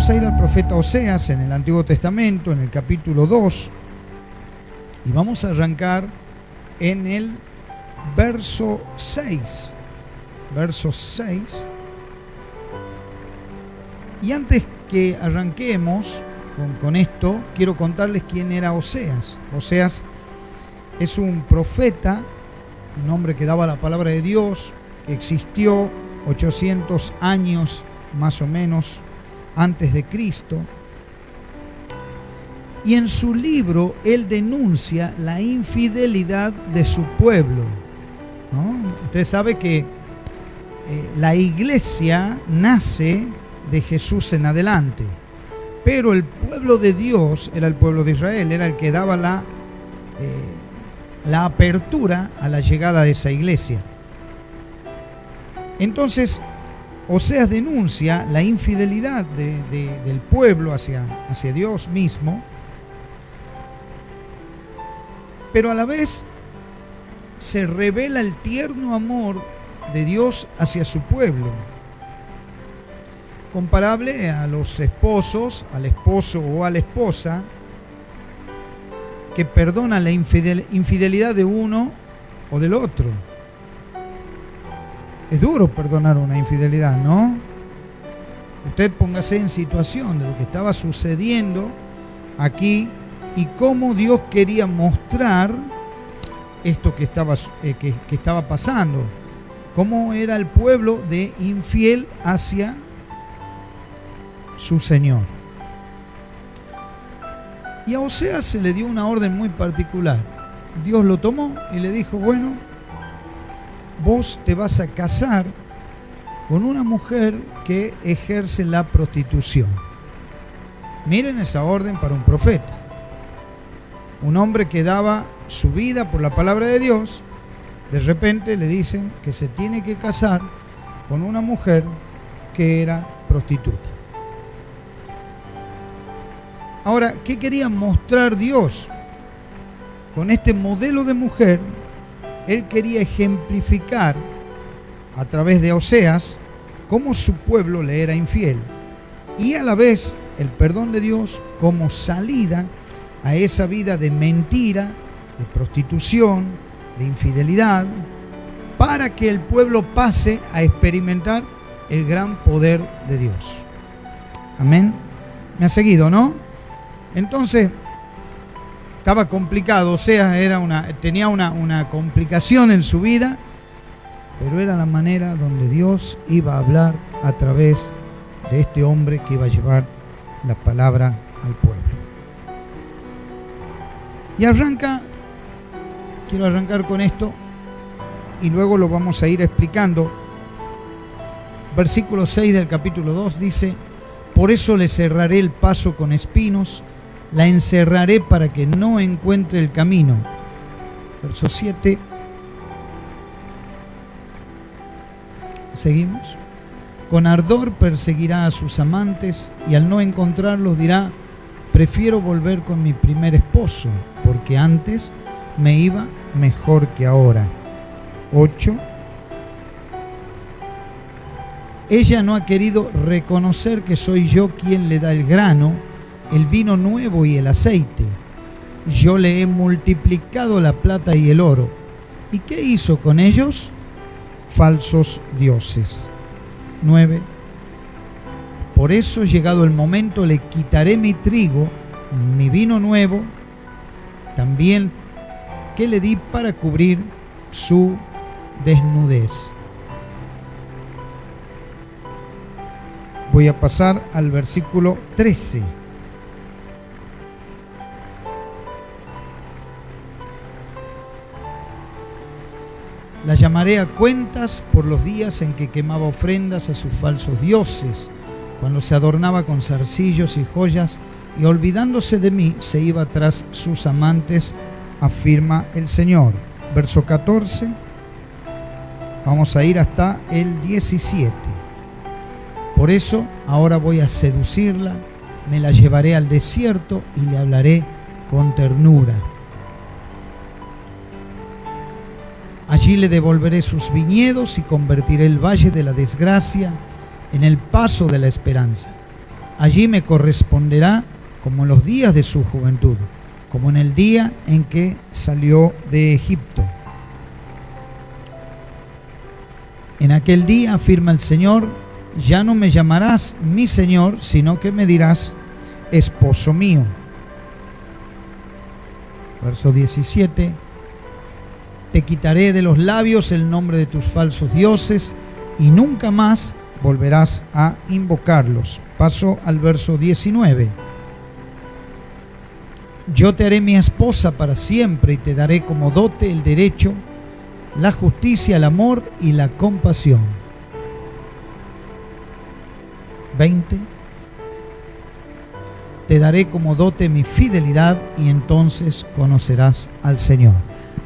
vamos a ir al profeta Oseas en el Antiguo Testamento, en el capítulo 2, y vamos a arrancar en el verso 6. Verso 6. Y antes que arranquemos con esto, quiero contarles quién era Oseas. Oseas es un profeta, un hombre que daba la palabra de Dios, que existió 800 años más o menos antes de Cristo. Y en su libro él denuncia la infidelidad de su pueblo, ¿no? Usted sabe que la iglesia nace de Jesús en adelante, pero el pueblo de Dios era el pueblo de Israel, era el que daba la apertura a la llegada de esa iglesia. Entonces, Oseas denuncia la infidelidad del pueblo hacia Dios mismo, pero a la vez se revela el tierno amor de Dios hacia su pueblo, comparable a los esposos, al esposo o a la esposa, que perdonan la infidelidad de uno o del otro. Es duro perdonar una infidelidad, ¿no? Usted póngase en situación de lo que estaba sucediendo aquí y cómo Dios quería mostrar esto que estaba pasando, cómo era el pueblo de infiel hacia su Señor. Y a Oseas se le dio una orden muy particular. Dios lo tomó y le dijo: bueno, vos te vas a casar con una mujer que ejerce la prostitución. Miren esa orden para un profeta. Un hombre que daba su vida por la palabra de Dios, de repente le dicen que se tiene que casar con una mujer que era prostituta. Ahora, ¿qué quería mostrar Dios? Con este modelo de mujer, Él quería ejemplificar a través de Oseas cómo su pueblo le era infiel y a la vez el perdón de Dios como salida a esa vida de mentira, de prostitución, de infidelidad, para que el pueblo pase a experimentar el gran poder de Dios. Amén. ¿Me ha seguido, no? Entonces, estaba complicado, Oseas tenía una complicación en su vida, pero era la manera donde Dios iba a hablar a través de este hombre que iba a llevar la palabra al pueblo. Y quiero arrancar con esto y luego lo vamos a ir explicando. Versículo 6 del capítulo 2 dice: por eso le cerraré el paso con espinos, la encerraré para que no encuentre el camino. Verso 7. Seguimos. Con ardor perseguirá a sus amantes y al no encontrarlos dirá: prefiero volver con mi primer esposo, porque antes me iba mejor que ahora. 8. Ella no ha querido reconocer que soy yo quien le da el grano, el vino nuevo y el aceite. Yo le he multiplicado la plata y el oro. ¿Y qué hizo con ellos? Falsos dioses. 9. Por eso, llegado el momento, le quitaré mi trigo, mi vino nuevo, también que le di para cubrir su desnudez. Voy a pasar al versículo 13. La llamaré a cuentas por los días en que quemaba ofrendas a sus falsos dioses, cuando se adornaba con zarcillos y joyas, y olvidándose de mí se iba tras sus amantes, afirma el Señor. Verso 14. Vamos a ir hasta el 17. Por eso ahora voy a seducirla, me la llevaré al desierto y le hablaré con ternura. Allí le devolveré sus viñedos y convertiré el valle de la desgracia en el paso de la esperanza. Allí me corresponderá como en los días de su juventud, como en el día en que salió de Egipto. En aquel día, afirma el Señor, ya no me llamarás mi Señor, sino que me dirás esposo mío. Verso 17. Te quitaré de los labios el nombre de tus falsos dioses y nunca más volverás a invocarlos. Paso al verso 19. Yo te haré mi esposa para siempre y te daré como dote el derecho, la justicia, el amor y la compasión. 20. Te daré como dote mi fidelidad y entonces conocerás al Señor.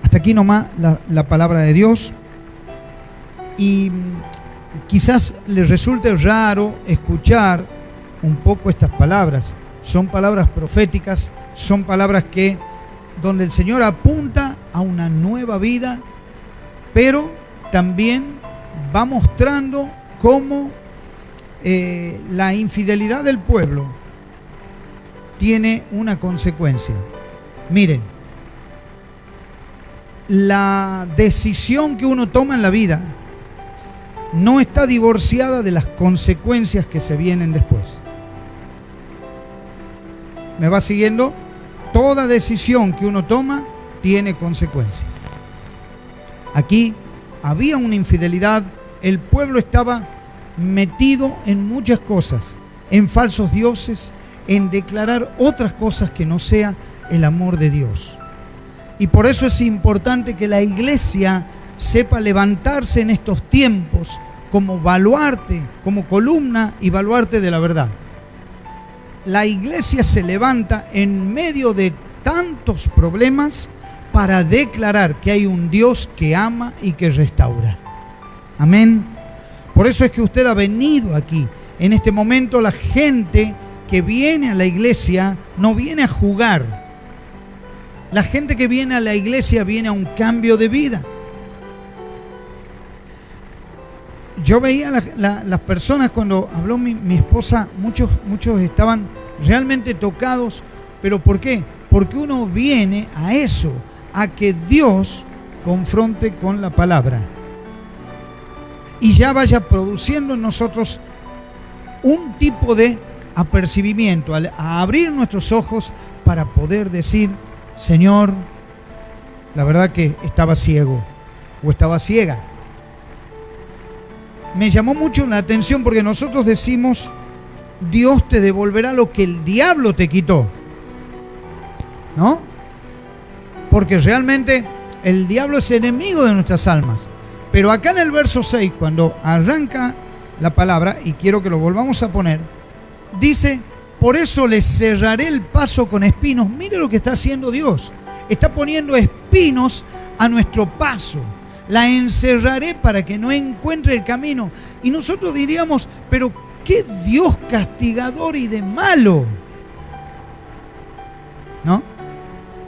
Hasta aquí nomás la palabra de Dios. Y quizás les resulte raro escuchar un poco estas palabras. Son palabras proféticas, son palabras donde el Señor apunta a una nueva vida, pero también va mostrando cómo la infidelidad del pueblo tiene una consecuencia. Miren, la decisión que uno toma en la vida no está divorciada de las consecuencias que se vienen después. ¿Me va siguiendo? Toda decisión que uno toma tiene consecuencias. Aquí había una infidelidad, el pueblo estaba metido en muchas cosas, en falsos dioses, en declarar otras cosas que no sea el amor de Dios. Y por eso es importante que la iglesia sepa levantarse en estos tiempos como baluarte, como columna y baluarte de la verdad. La iglesia se levanta en medio de tantos problemas para declarar que hay un Dios que ama y que restaura. Amén. Por eso es que usted ha venido aquí. En este momento la gente que viene a la iglesia no viene a jugar. La gente que viene a la iglesia viene a un cambio de vida. Yo veía las personas cuando habló mi esposa, muchos estaban realmente tocados. ¿Pero por qué? Porque uno viene a eso, a que Dios confronte con la palabra y ya vaya produciendo en nosotros un tipo de apercibimiento, a abrir nuestros ojos para poder decir: Señor, la verdad que estaba ciego o estaba ciega. Me llamó mucho la atención porque nosotros decimos: Dios te devolverá lo que el diablo te quitó, ¿no? Porque realmente el diablo es enemigo de nuestras almas. Pero acá en el verso 6, cuando arranca la palabra, y quiero que lo volvamos a poner, dice: por eso les cerraré el paso con espinos. Mire lo que está haciendo Dios. Está poniendo espinos a nuestro paso. La encerraré para que no encuentre el camino. Y nosotros diríamos: pero qué Dios castigador y de malo, ¿no?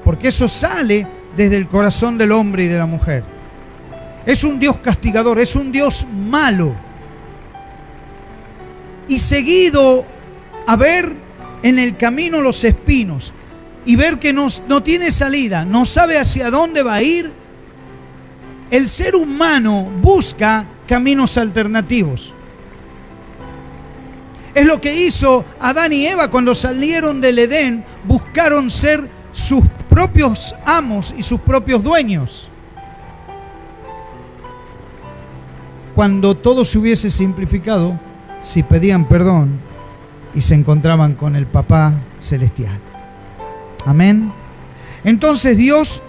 Porque eso sale desde el corazón del hombre y de la mujer. Es un Dios castigador, es un Dios malo. Y seguido a ver en el camino los espinos y ver que no tiene salida, no sabe hacia dónde va a ir, el ser humano busca caminos alternativos. Es lo que hizo Adán y Eva cuando salieron del Edén. Buscaron ser sus propios amos y sus propios dueños. Cuando todo se hubiese simplificado, si pedían perdón y se encontraban con el Papá Celestial. Amén. Entonces Dios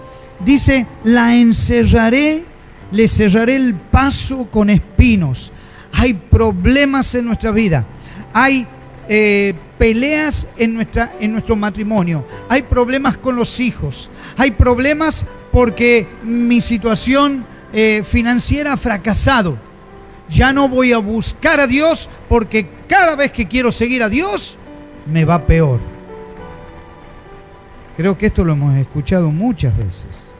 dice: la encerraré, le cerraré el paso con espinos. Hay problemas en nuestra vida. Hay peleas en nuestro matrimonio. Hay problemas con los hijos. Hay problemas porque mi situación financiera ha fracasado. Ya no voy a buscar a Dios porque cada vez que quiero seguir a Dios me va peor. Creo que esto lo hemos escuchado muchas veces.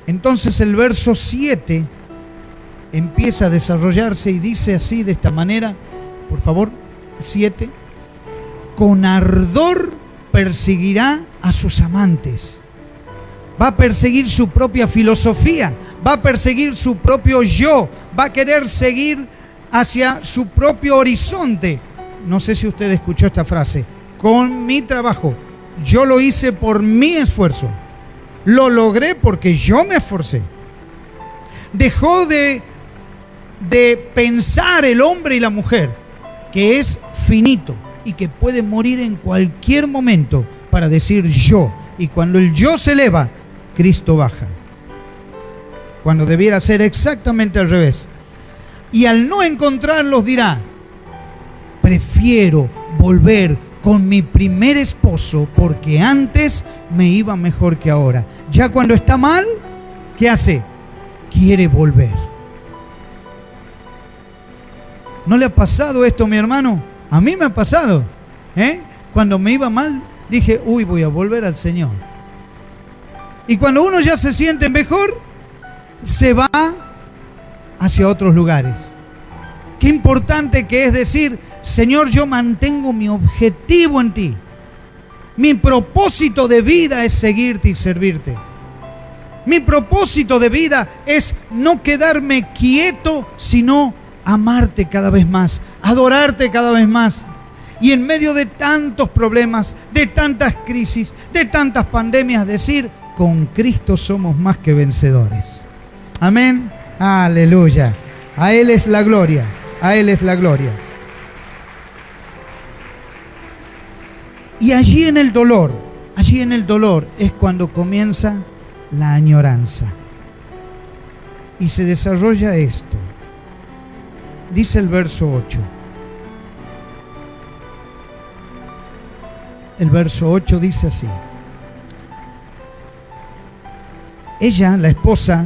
Entonces el verso 7 empieza a desarrollarse y dice así, de esta manera: por favor, 7. Con ardor perseguirá a sus amantes. Va a perseguir su propia filosofía, va a perseguir su propio yo, va a querer seguir hacia su propio horizonte. No sé si usted escuchó esta frase. Con mi trabajo, yo lo hice por mi esfuerzo. Lo logré porque yo me esforcé. Dejó de pensar el hombre y la mujer que es finito y que puede morir en cualquier momento para decir yo. Y cuando el yo se eleva, Cristo baja. Cuando debiera ser exactamente al revés. Y al no encontrarlos dirá, prefiero volver con mi primer esposo porque antes me iba mejor que ahora. Ya cuando está mal, ¿qué hace? Quiere volver. ¿No le ha pasado esto, mi hermano? A mí me ha pasado. Cuando me iba mal, dije, uy, voy a volver al Señor. Y cuando uno ya se siente mejor, se va hacia otros lugares. Qué importante que es decir, Señor, yo mantengo mi objetivo en ti. Mi propósito de vida es seguirte y servirte. Mi propósito de vida es no quedarme quieto, sino amarte cada vez más, adorarte cada vez más. Y en medio de tantos problemas, de tantas crisis, de tantas pandemias, decir, con Cristo somos más que vencedores. Amén. Aleluya. A Él es la gloria. A Él es la gloria. Y allí en el dolor es cuando comienza la añoranza. Y se desarrolla esto. Dice el verso 8. El verso 8 dice así. Ella, la esposa,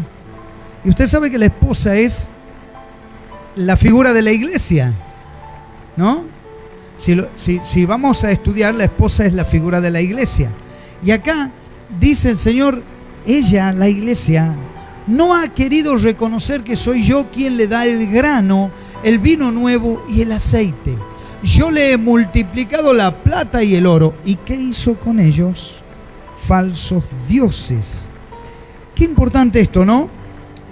y usted sabe que la esposa es la figura de la iglesia, ¿no? Si vamos a estudiar, la esposa es la figura de la iglesia. Y acá dice el Señor, ella, la iglesia, no ha querido reconocer que soy yo quien le da el grano, el vino nuevo y el aceite. Yo le he multiplicado la plata y el oro. ¿Y qué hizo con ellos? Falsos dioses. Qué importante esto, ¿no?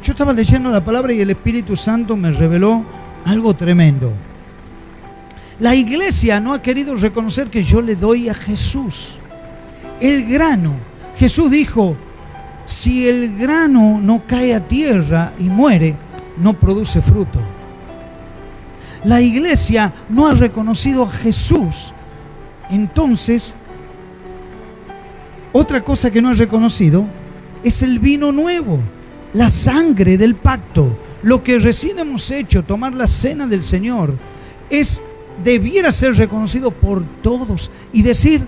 Yo estaba leyendo la palabra y el Espíritu Santo me reveló algo tremendo. La iglesia no ha querido reconocer que yo le doy a Jesús el grano. Jesús dijo, si el grano no cae a tierra y muere, no produce fruto. La iglesia no ha reconocido a Jesús. Entonces, otra cosa que no ha reconocido es el vino nuevo, la sangre del pacto. Lo que recién hemos hecho, tomar la cena del Señor, debiera ser reconocido por todos y decir,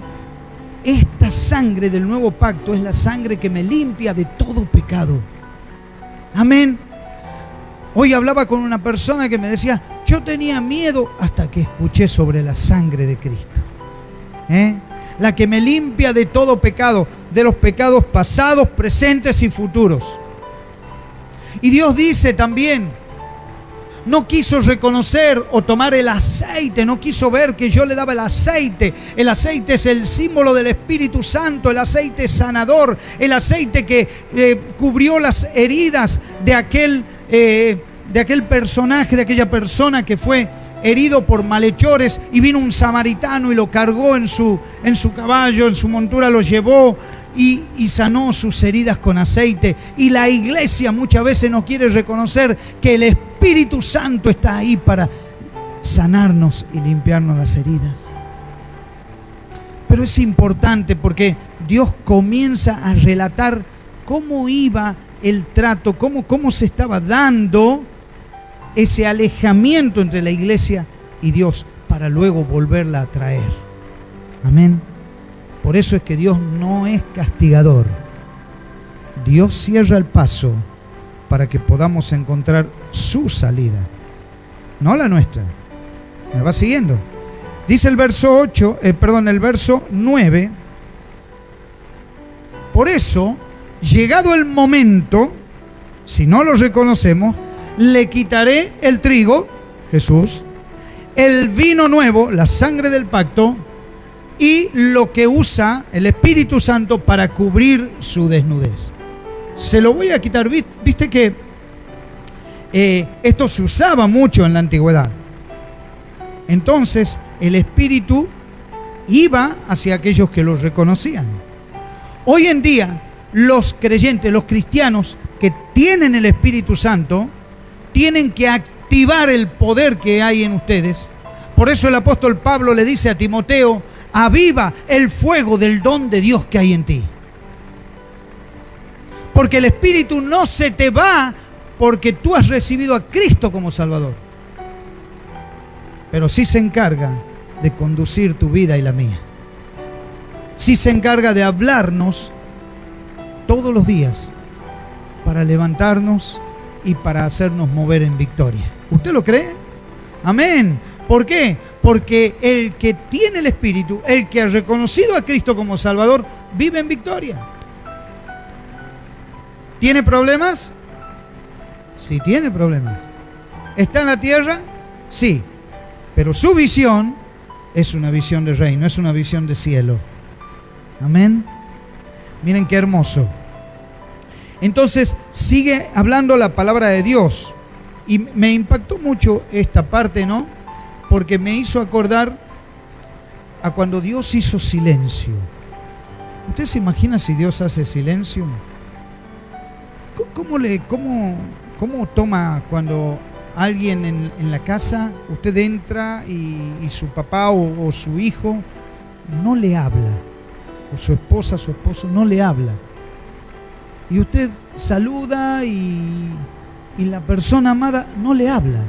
esta sangre del nuevo pacto es la sangre que me limpia de todo pecado. Amén. Hoy hablaba con una persona que me decía, yo tenía miedo hasta que escuché sobre la sangre de Cristo. La que me limpia de todo pecado, de los pecados pasados, presentes y futuros. Y Dios dice también, no quiso reconocer o tomar el aceite, no quiso ver que yo le daba el aceite. El aceite es el símbolo del Espíritu Santo, el aceite sanador, el aceite que cubrió las heridas de aquel personaje, de aquella persona que fue herido por malhechores, y vino un samaritano y lo cargó en su caballo, en su montura lo llevó y sanó sus heridas con aceite. Y la iglesia muchas veces no quiere reconocer que el Espíritu Santo está ahí para sanarnos y limpiarnos las heridas. Pero es importante porque Dios comienza a relatar cómo iba el trato, cómo se estaba dando ese alejamiento entre la iglesia y Dios para luego volverla a traer. Amén. Por eso es que Dios no es castigador. Dios cierra el paso para que podamos encontrar su salida, no la nuestra. ¿Me va siguiendo? Dice el verso 9. Por eso, llegado el momento, si no lo reconocemos, le quitaré el trigo, Jesús, el vino nuevo, la sangre del pacto, y lo que usa el Espíritu Santo para cubrir su desnudez. Se lo voy a quitar. Viste que esto se usaba mucho en la antigüedad. Entonces el Espíritu iba hacia aquellos que lo reconocían. Hoy en día los creyentes, los cristianos que tienen el Espíritu Santo, tienen que activar el poder que hay en ustedes. Por eso el apóstol Pablo le dice a Timoteo: aviva el fuego del don de Dios que hay en ti. Porque el Espíritu no se te va porque tú has recibido a Cristo como Salvador, pero sí se encarga de conducir tu vida y la mía. Sí se encarga de hablarnos todos los días para levantarnos y para hacernos mover en victoria. ¿Usted lo cree? Amén. ¿Por qué? Porque el que tiene el Espíritu, el que ha reconocido a Cristo como Salvador, vive en victoria. ¿Tiene problemas? Sí, tiene problemas. ¿Está en la tierra? Sí. Pero su visión es una visión de reino, es una visión de cielo. Amén. Miren qué hermoso. Entonces sigue hablando la palabra de Dios. Y me impactó mucho esta parte, ¿no? Porque me hizo acordar a cuando Dios hizo silencio. ¿Usted se imagina si Dios hace silencio? ¿Cómo toma cuando alguien en la casa, usted entra y su papá o su hijo no le habla? O su esposa, su esposo no le habla. Y usted saluda y la persona amada no le habla.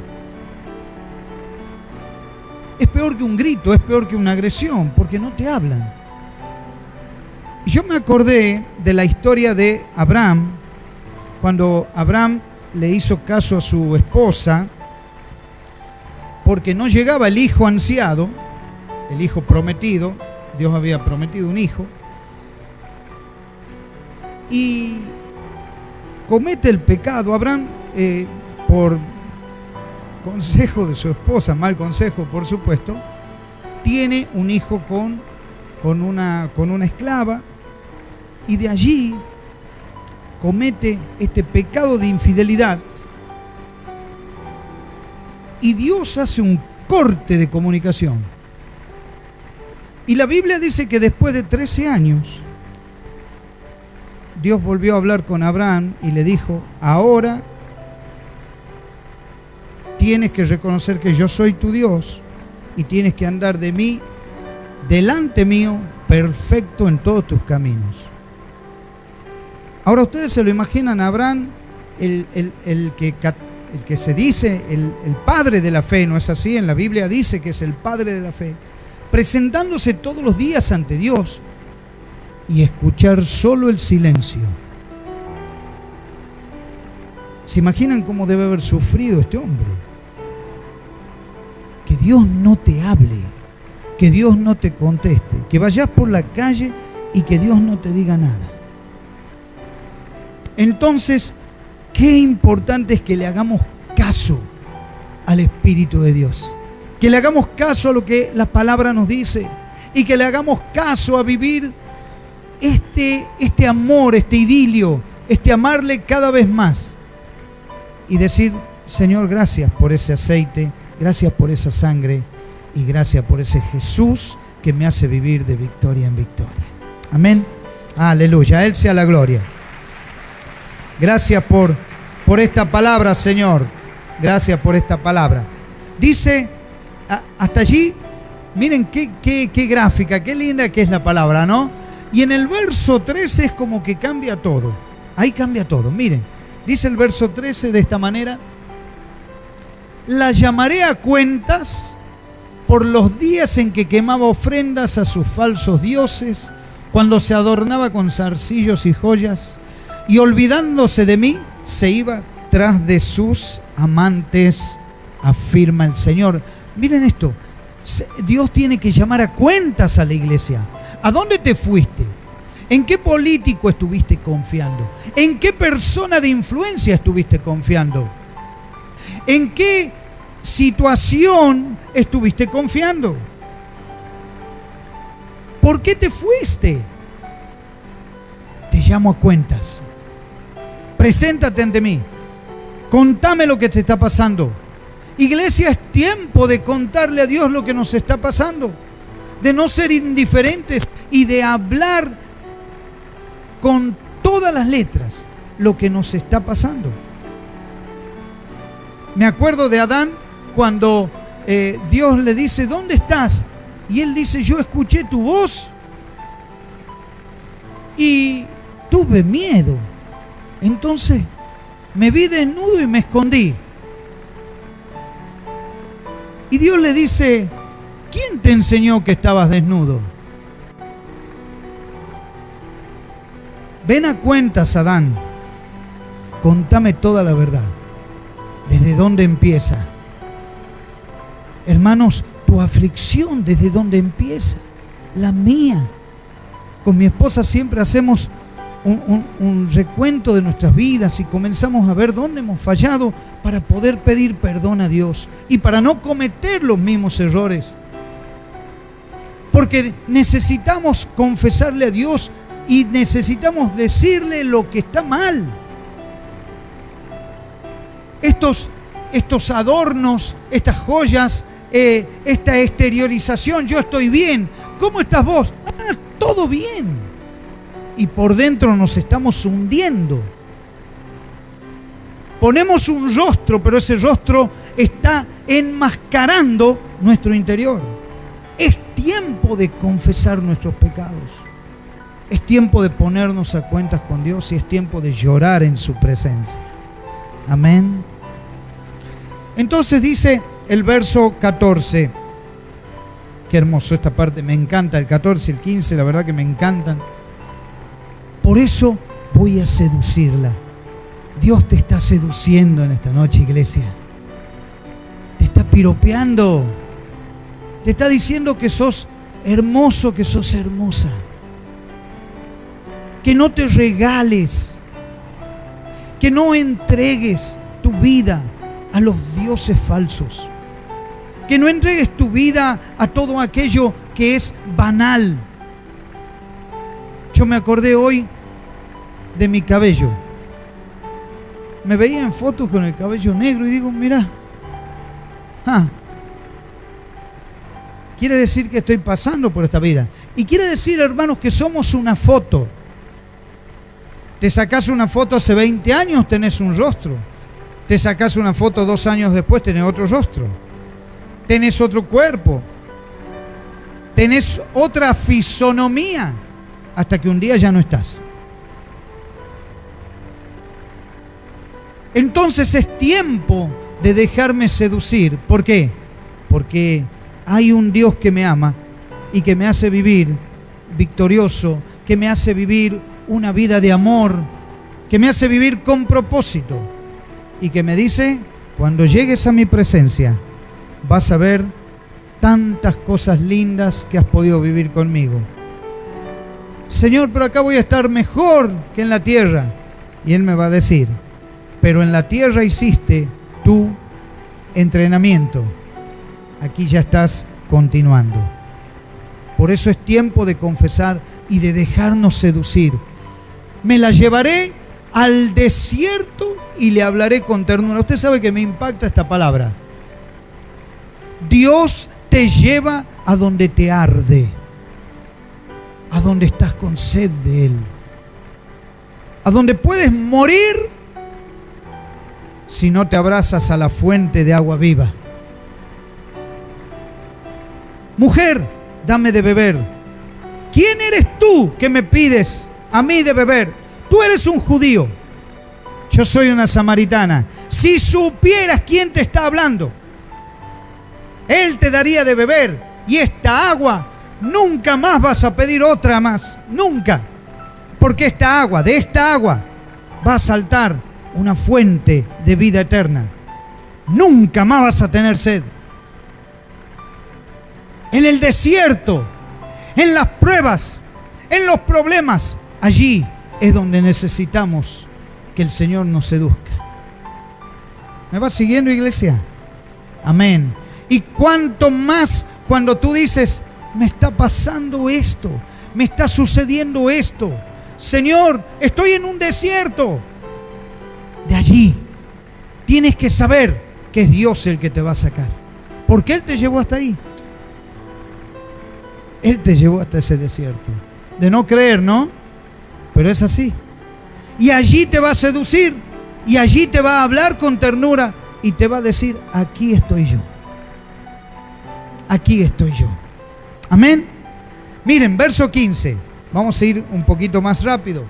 Es peor que un grito, es peor que una agresión, porque no te hablan. Y yo me acordé de la historia de Abraham, cuando Abraham le hizo caso a su esposa, porque no llegaba el hijo ansiado, el hijo prometido. Dios había prometido un hijo, y comete el pecado. Abraham, por consejo de su esposa, mal consejo por supuesto, tiene un hijo con una esclava, y de allí comete este pecado de infidelidad, y Dios hace un corte de comunicación. Y la Biblia dice que después de 13 años, Dios volvió a hablar con Abraham y le dijo: ahora tienes que reconocer que yo soy tu Dios y tienes que andar delante mío, perfecto en todos tus caminos. Ahora ustedes se lo imaginan a Abraham, el que se dice el padre de la fe, ¿no es así? En la Biblia dice que es el padre de la fe, presentándose todos los días ante Dios y escuchar solo el silencio. ¿Se imaginan cómo debe haber sufrido este hombre? Que Dios no te hable, que Dios no te conteste, que vayas por la calle y que Dios no te diga nada. Entonces, qué importante es que le hagamos caso al Espíritu de Dios, que le hagamos caso a lo que la palabra nos dice y que le hagamos caso a vivir este amor, este idilio, este amarle cada vez más y decir: Señor, gracias por ese aceite, gracias por esa sangre y gracias por ese Jesús que me hace vivir de victoria en victoria. Amén. Aleluya. A Él sea la gloria. Gracias por esta palabra, Señor. Gracias por esta palabra. Dice, hasta allí, miren qué gráfica, qué linda que es la palabra, ¿no? Y en el verso 13 es como que cambia todo. Ahí cambia todo. Miren, dice el verso 13 de esta manera: la llamaré a cuentas por los días en que quemaba ofrendas a sus falsos dioses, cuando se adornaba con zarcillos y joyas, y olvidándose de mí, se iba tras de sus amantes, afirma el Señor. Miren esto, Dios tiene que llamar a cuentas a la iglesia. ¿A dónde te fuiste? ¿En qué político estuviste confiando? ¿En qué persona de influencia estuviste confiando? ¿En qué situación estuviste confiando? ¿Por qué te fuiste? Te llamo a cuentas. Preséntate ante mí. Contame lo que te está pasando. Iglesia, es tiempo de contarle a Dios lo que nos está pasando, de no ser indiferentes y de hablar con todas las letras lo que nos está pasando. Me acuerdo de Adán cuando Dios le dice, ¿dónde estás? Y él dice, yo escuché tu voz y tuve miedo. Entonces me vi desnudo y me escondí. Y Dios le dice, ¿quién te enseñó que estabas desnudo? Ven a cuentas, Adán. Contame toda la verdad. ¿Desde dónde empieza? Hermanos, tu aflicción, ¿desde dónde empieza? La mía. Con mi esposa siempre hacemos un recuento de nuestras vidas y comenzamos a ver dónde hemos fallado para poder pedir perdón a Dios y para no cometer los mismos errores. Porque necesitamos confesarle a Dios y necesitamos decirle lo que está mal. Estos adornos, estas joyas, esta exteriorización, yo estoy bien. ¿Cómo estás vos? Ah, todo bien. Y por dentro nos estamos hundiendo. Ponemos un rostro, pero ese rostro está enmascarando nuestro interior. Es tiempo de confesar nuestros pecados. Es tiempo de ponernos a cuentas con Dios y es tiempo de llorar en su presencia. Amén. Entonces dice el verso 14. Qué hermoso esta parte, me encanta. El 14 y el 15, la verdad que me encantan. Por eso voy a seducirla. Dios te está seduciendo en esta noche, iglesia. Te está piropeando. Te está diciendo que sos hermoso, que sos hermosa. Que no te regales. Que no entregues tu vida a los dioses falsos. Que no entregues tu vida a todo aquello que es banal. Yo me acordé hoy de mi cabello. Me veía en fotos con el cabello negro y digo, mirá, quiere decir que estoy pasando por esta vida. Y quiere decir, hermanos, que somos una foto. Te sacás una foto hace 20 años, tenés un rostro. Te sacás una foto 2 años después, tenés otro rostro. Tenés otro cuerpo. Tenés otra fisonomía. Hasta que un día ya no estás. Entonces es tiempo de dejarme seducir. ¿Por qué? Porque hay un Dios que me ama y que me hace vivir victorioso, que me hace vivir una vida de amor, que me hace vivir con propósito y que me dice, cuando llegues a mi presencia vas a ver tantas cosas lindas que has podido vivir conmigo. Señor, pero acá voy a estar mejor que en la tierra. Y Él me va a decir, pero en la tierra hiciste tu entrenamiento. Aquí ya estás continuando. Por eso es tiempo de confesar y de dejarnos seducir. Me la llevaré al desierto y le hablaré con ternura. Usted sabe que me impacta esta palabra. Dios te lleva a donde te arde, a donde estás con sed de Él, a donde puedes morir si no te abrazas a la fuente de agua viva. Mujer, dame de beber. ¿Quién eres tú que me pides a mí de beber? Tú eres un judío, yo soy una samaritana. Si supieras quién te está hablando, Él te daría de beber, y esta agua nunca más vas a pedir otra más, nunca, porque de esta agua va a saltar una fuente de vida eterna. Nunca más vas a tener sed. En el desierto, en las pruebas, en los problemas, allí es donde necesitamos que el Señor nos seduzca. ¿Me va siguiendo, iglesia? Amén. Y cuanto más cuando tú dices, me está pasando esto, me está sucediendo esto. Señor, estoy en un desierto. De allí tienes que saber que es Dios el que te va a sacar. Porque Él te llevó hasta ahí. Él te llevó hasta ese desierto. De no creer, ¿no? Pero es así. Y allí te va a seducir. Y allí te va a hablar con ternura. Y te va a decir, aquí estoy yo. Aquí estoy yo. Amén. Miren, verso 15. Vamos a ir un poquito más rápido.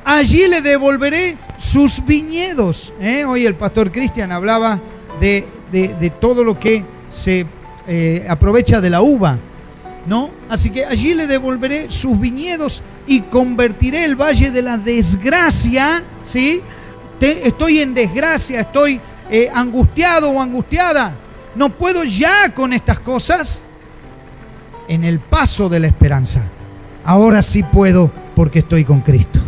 Allí le devolveré sus viñedos. Hoy el pastor Cristian hablaba de todo lo que se aprovecha de la uva, ¿no? Así que allí le devolveré sus viñedos y convertiré el valle de la desgracia, ¿sí? Estoy en desgracia, estoy angustiado o angustiada. No puedo ya con estas cosas. En el paso de la esperanza. Ahora sí puedo porque estoy con Cristo.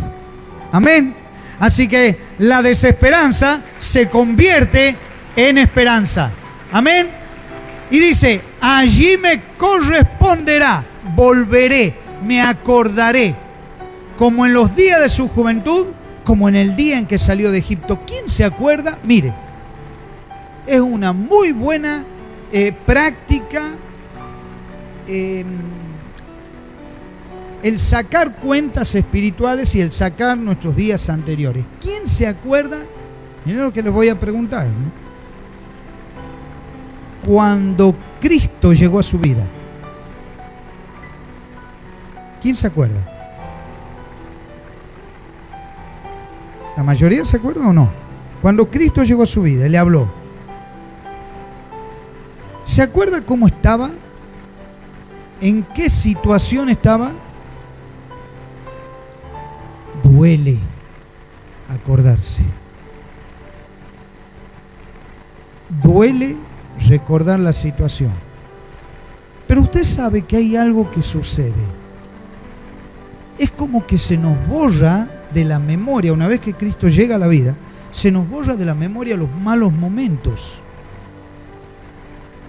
Amén. Así que la desesperanza se convierte en esperanza. Amén. Y dice, allí me corresponderá, volveré, me acordaré, como en los días de su juventud, como en el día en que salió de Egipto. ¿Quién se acuerda? Mire, es una muy buena práctica el sacar cuentas espirituales y el sacar nuestros días anteriores. ¿Quién se acuerda? Miren lo que les voy a preguntar, ¿no? Cuando Cristo llegó a su vida, ¿quién se acuerda? ¿La mayoría se acuerda o no? Cuando Cristo llegó a su vida, Él le habló. ¿Se acuerda cómo estaba? ¿En qué situación estaba? Duele acordarse. Duele recordar la situación. Pero usted sabe que hay algo que sucede. Es como que se nos borra de la memoria, una vez que Cristo llega a la vida, se nos borra de la memoria los malos momentos.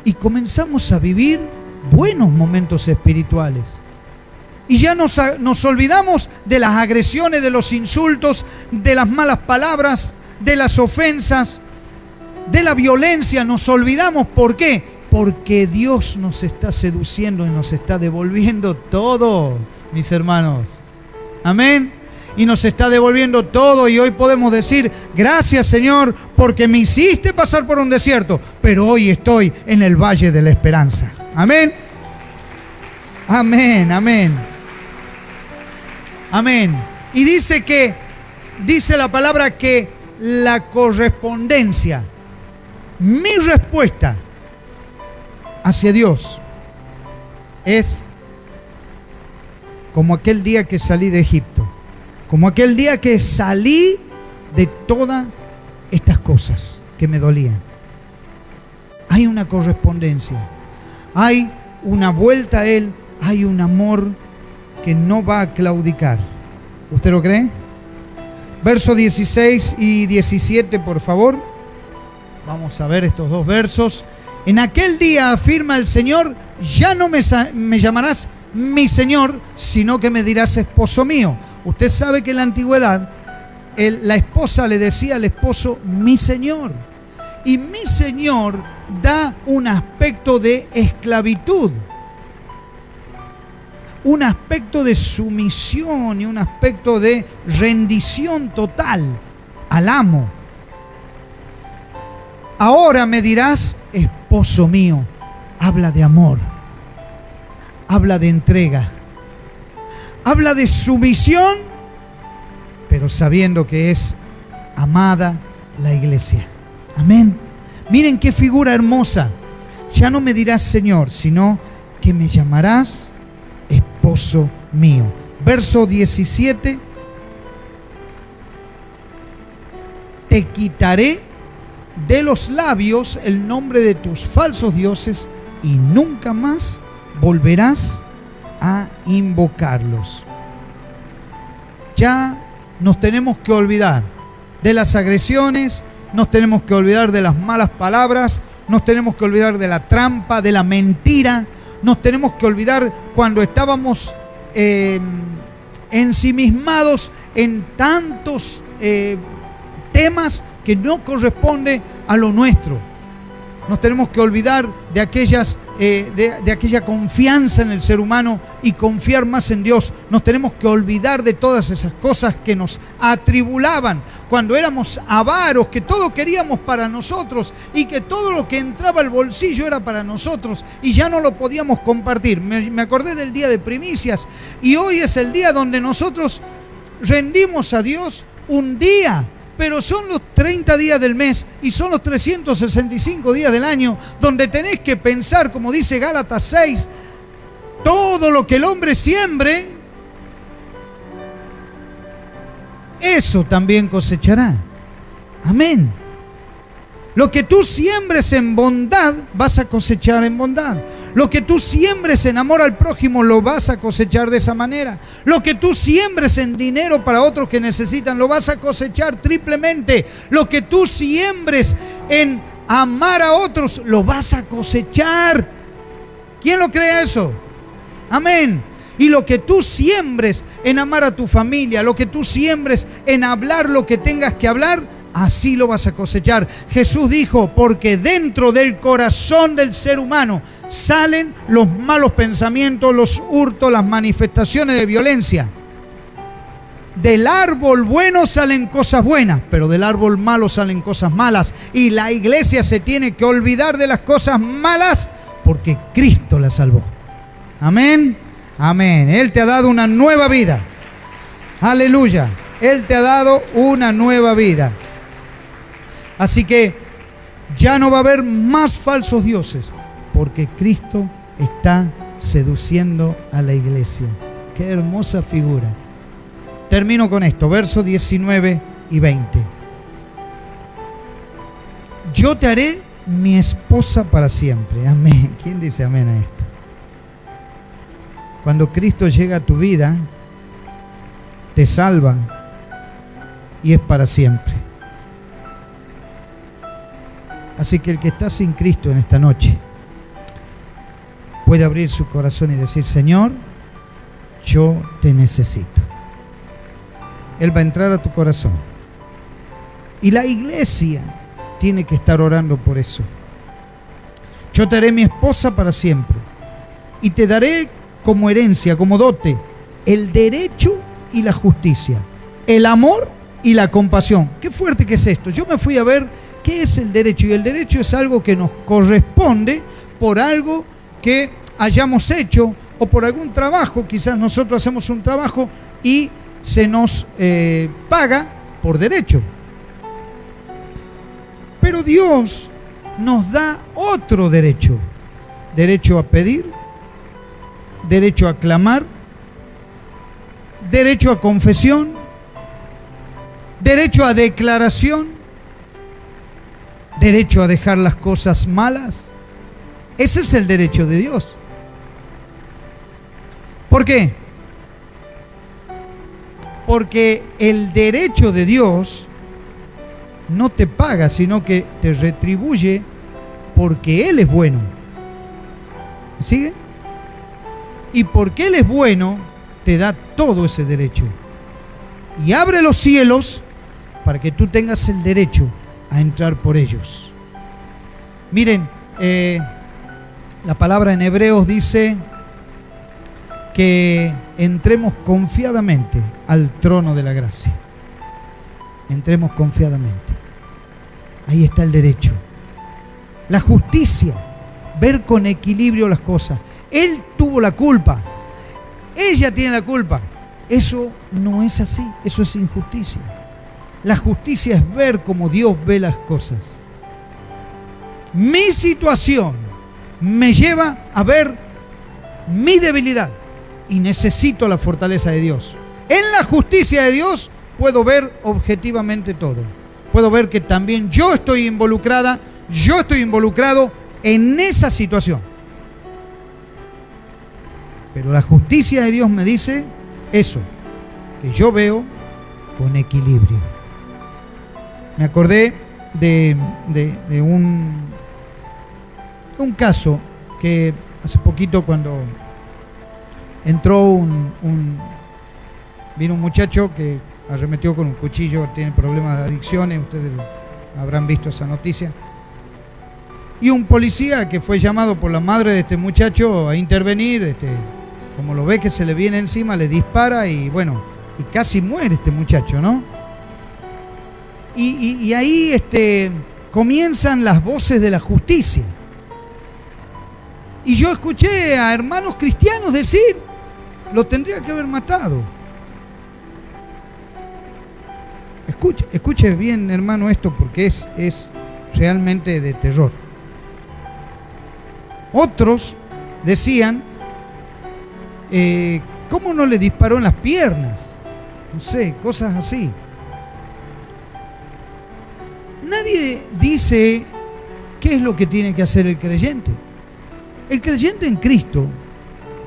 Y comenzamos a vivir buenos momentos espirituales. Y ya nos olvidamos de las agresiones, de los insultos, de las malas palabras, de las ofensas, de la violencia. Nos olvidamos. ¿Por qué? Porque Dios nos está seduciendo y nos está devolviendo todo, mis hermanos. Amén. Y nos está devolviendo todo, y hoy podemos decir, gracias Señor, porque me hiciste pasar por un desierto, pero hoy estoy en el valle de la esperanza. Amén. Amén, amén. Amén. Y dice la palabra que la correspondencia, mi respuesta hacia Dios es como aquel día que salí de Egipto, como aquel día que salí de todas estas cosas que me dolían. Hay una correspondencia, hay una vuelta a Él, hay un amor que no va a claudicar. ¿Usted lo cree? Versos 16 y 17, por favor. Vamos a ver estos dos versos. En aquel día, afirma el Señor, ya no me llamarás mi Señor, sino que me dirás esposo mío. Usted sabe que en la antigüedad la esposa le decía al esposo mi Señor. Y mi Señor da un aspecto de esclavitud, un aspecto de sumisión y un aspecto de rendición total al amo. Ahora me dirás esposo mío. Habla de amor, habla de entrega, habla de sumisión, pero sabiendo que es amada la iglesia. Amén. Miren qué figura hermosa. Ya no me dirás Señor, sino que me llamarás esposo mío. Verso 17. Te quitaré de los labios el nombre de tus falsos dioses y nunca más volverás a invocarlos. Ya nos tenemos que olvidar de las agresiones nos tenemos que olvidar de las malas palabras, nos tenemos que olvidar de la trampa, de la mentira, nos tenemos que olvidar cuando estábamos ensimismados en tantos temas que no corresponde a lo nuestro. Nos tenemos que olvidar de aquella confianza en el ser humano y confiar más en Dios. Nos tenemos que olvidar de todas esas cosas que nos atribulaban cuando éramos avaros, que todo queríamos para nosotros y que todo lo que entraba al bolsillo era para nosotros y ya no lo podíamos compartir. Me acordé del día de primicias y hoy es el día donde nosotros rendimos a Dios un día, pero son los 30 días del mes y son los 365 días del año donde tenés que pensar, como dice Gálatas 6, todo lo que el hombre siembre, eso también cosechará. Amén. Lo que tú siembres en bondad, vas a cosechar en bondad. Lo que tú siembres en amor al prójimo, lo vas a cosechar de esa manera. Lo que tú siembres en dinero para otros que necesitan, lo vas a cosechar triplemente. Lo que tú siembres en amar a otros, lo vas a cosechar. ¿Quién lo cree eso? Amén. Y lo que tú siembres en amar a tu familia, lo que tú siembres en hablar lo que tengas que hablar, así lo vas a cosechar. Jesús dijo, porque dentro del corazón del ser humano salen los malos pensamientos, los hurtos, las manifestaciones de violencia. Del árbol bueno salen cosas buenas, pero del árbol malo salen cosas malas. Y la iglesia se tiene que olvidar de las cosas malas porque Cristo la salvó. Amén. Amén. Él te ha dado una nueva vida. Aleluya. Él te ha dado una nueva vida. Así que ya no va a haber más falsos dioses, porque Cristo está seduciendo a la iglesia. Qué hermosa figura. Termino con esto, versos 19 y 20. Yo te haré mi esposa para siempre. Amén. ¿Quién dice amén a esto? Cuando Cristo llega a tu vida, te salva y es para siempre. Así que el que está sin Cristo en esta noche puede abrir su corazón y decir, Señor, yo te necesito. Él va a entrar a tu corazón. Y la iglesia tiene que estar orando por eso. Yo te haré mi esposa para siempre. Y te daré como herencia, como dote, el derecho y la justicia, el amor y la compasión. Qué fuerte que es esto. Yo me fui a ver qué es el derecho. Y el derecho es algo que nos corresponde por algo que hayamos hecho o por algún trabajo. Quizás nosotros hacemos un trabajo y se nos paga por derecho. Pero Dios nos da otro derecho. Derecho a pedir, derecho a clamar, derecho a confesión, derecho a declaración, derecho a dejar las cosas malas. Ese es el derecho de Dios. ¿Por qué? Porque el derecho de Dios no te paga, sino que te retribuye porque Él es bueno. ¿Me sigue? Y porque Él es bueno, te da todo ese derecho. Y abre los cielos para que tú tengas el derecho a entrar por ellos. Miren, la palabra en Hebreos dice que entremos confiadamente al trono de la gracia. Entremos confiadamente. Ahí está el derecho. La justicia, ver con equilibrio las cosas. Él tuvo la culpa, ella tiene la culpa. Eso no es así, eso es injusticia. La justicia es ver como Dios ve las cosas. Mi situación me lleva a ver mi debilidad y necesito la fortaleza de Dios. En la justicia de Dios puedo ver objetivamente todo. Puedo ver que también yo estoy involucrada, yo estoy involucrado en esa situación. Pero la justicia de Dios me dice eso, que yo veo con equilibrio. Me acordé de un caso que hace poquito, cuando entró vino un muchacho que arremetió con un cuchillo, tiene problemas de adicciones, ustedes habrán visto esa noticia, y un policía que fue llamado por la madre de este muchacho a intervenir, como lo ve que se le viene encima, le dispara y bueno, y casi muere este muchacho, ¿no? Y ahí comienzan las voces de la justicia. Y yo escuché a hermanos cristianos decir, lo tendría que haber matado. Escuche bien, hermano, esto, porque es realmente de terror. Otros decían, ¿cómo no le disparó en las piernas? No sé, cosas así. Nadie dice qué es lo que tiene que hacer el creyente. El creyente en Cristo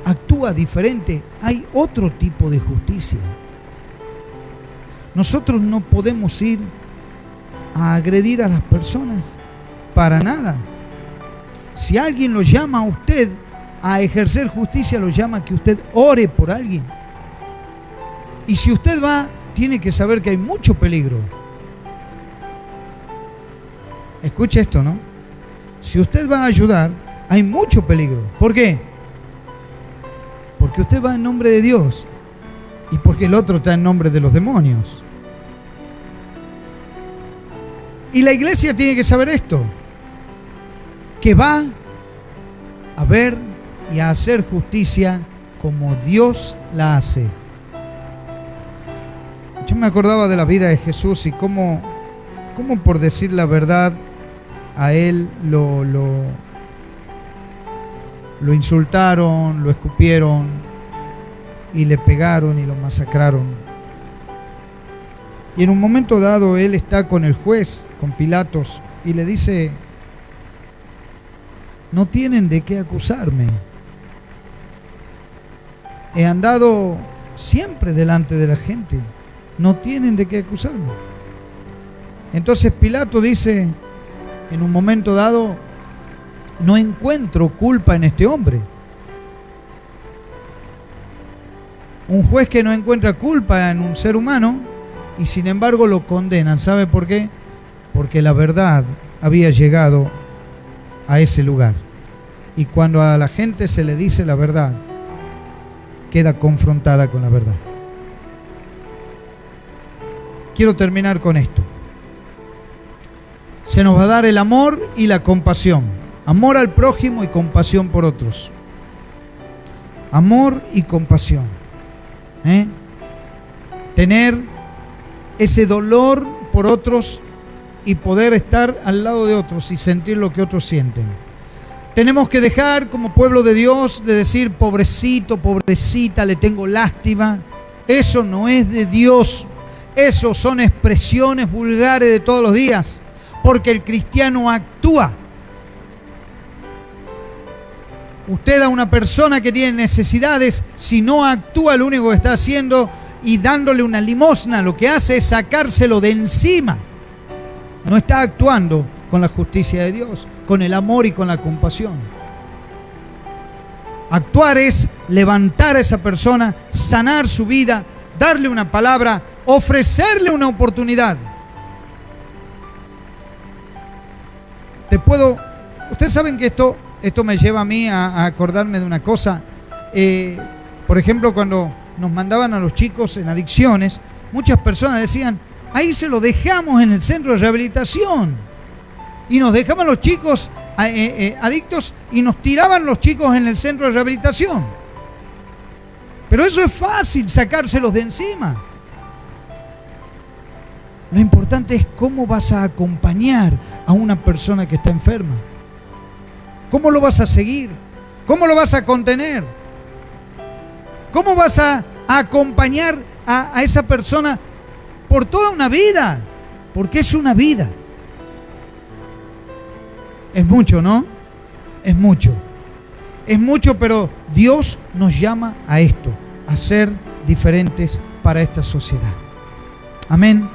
actúa diferente. Hay otro tipo de justicia. Nosotros no podemos ir a agredir a las personas para nada. Si alguien lo llama a usted a ejercer justicia, lo llama a que usted ore por alguien. Y si usted va, tiene que saber que hay mucho peligro. Escuche esto, ¿no? Si usted va a ayudar, hay mucho peligro. ¿Por qué? Porque usted va en nombre de Dios y porque el otro está en nombre de los demonios. Y la iglesia tiene que saber esto, que va a ver y a hacer justicia como Dios la hace. Yo me acordaba de la vida de Jesús y cómo por decir la verdad a él lo insultaron, lo escupieron y le pegaron y lo masacraron. Y en un momento dado él está con el juez, con Pilatos, y le dice, no tienen de qué acusarme. He andado siempre delante de la gente, no tienen de qué acusarme. Entonces Pilato dice, en un momento dado, no encuentro culpa en este hombre. Un juez que no encuentra culpa en un ser humano y sin embargo lo condenan. ¿Sabe por qué? Porque la verdad había llegado a ese lugar. Y cuando a la gente se le dice la verdad, queda confrontada con la verdad. Quiero terminar con esto. Se nos va a dar el amor y la compasión. Amor al prójimo y compasión por otros. Amor y compasión. Tener ese dolor por otros y poder estar al lado de otros y sentir lo que otros sienten. Tenemos que dejar como pueblo de Dios de decir pobrecito, pobrecita, le tengo lástima. Eso no es de Dios. Eso son expresiones vulgares de todos los días. Porque el cristiano actúa. Usted a una persona que tiene necesidades, si no actúa, lo único que está haciendo y dándole una limosna, lo que hace es sacárselo de encima. No está actuando con la justicia de Dios, con el amor y con la compasión. Actuar es levantar a esa persona, sanar su vida, darle una palabra, ofrecerle una oportunidad. Ustedes saben que esto me lleva a mí a acordarme de una cosa. Por ejemplo, cuando nos mandaban a los chicos en adicciones, muchas personas decían, ahí se lo dejamos en el centro de rehabilitación. Y nos dejaban los chicos adictos y nos tiraban los chicos en el centro de rehabilitación. Pero eso es fácil, sacárselos de encima. Lo importante es cómo vas a acompañar a una persona que está enferma. ¿Cómo lo vas a seguir? ¿Cómo lo vas a contener? ¿Cómo vas a acompañar a esa persona por toda una vida? Porque es una vida. Es mucho, ¿no? Es mucho. Es mucho, pero Dios nos llama a esto, a ser diferentes para esta sociedad. Amén.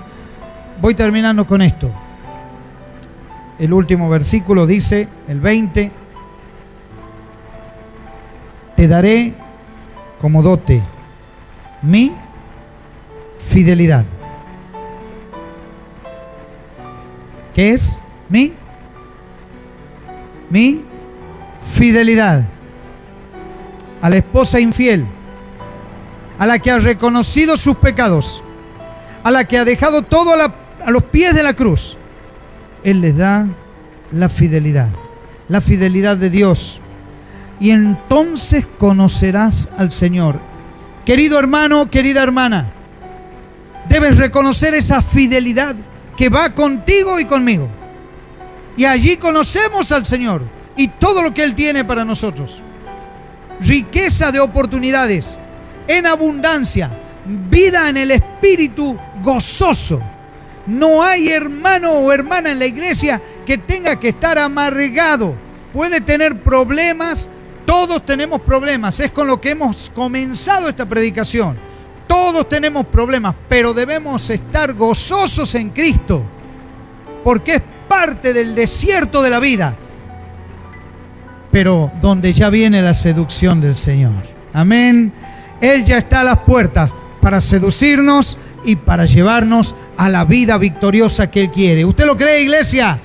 Voy terminando con esto. el último versículo dice, el 20, te daré como dote mi fidelidad. ¿Qué es? Mi fidelidad. A la esposa infiel, a la que ha reconocido sus pecados, a la que ha dejado todo a los pies de la cruz, Él les da la fidelidad de Dios. Y entonces conocerás al Señor. Querido hermano, querida hermana, debes reconocer esa fidelidad que va contigo y conmigo. Y allí conocemos al Señor y todo lo que Él tiene para nosotros. Riqueza de oportunidades, en abundancia, vida en el Espíritu gozoso. No hay hermano o hermana en la iglesia que tenga que estar amargado. Puede tener problemas, todos tenemos problemas. Es con lo que hemos comenzado esta predicación. Todos tenemos problemas, pero debemos estar gozosos en Cristo, porque es parte del desierto de la vida, pero donde ya viene la seducción del Señor. Amén. Él ya está a las puertas para seducirnos y para llevarnos a la vida victoriosa que Él quiere. ¿Usted lo cree, iglesia?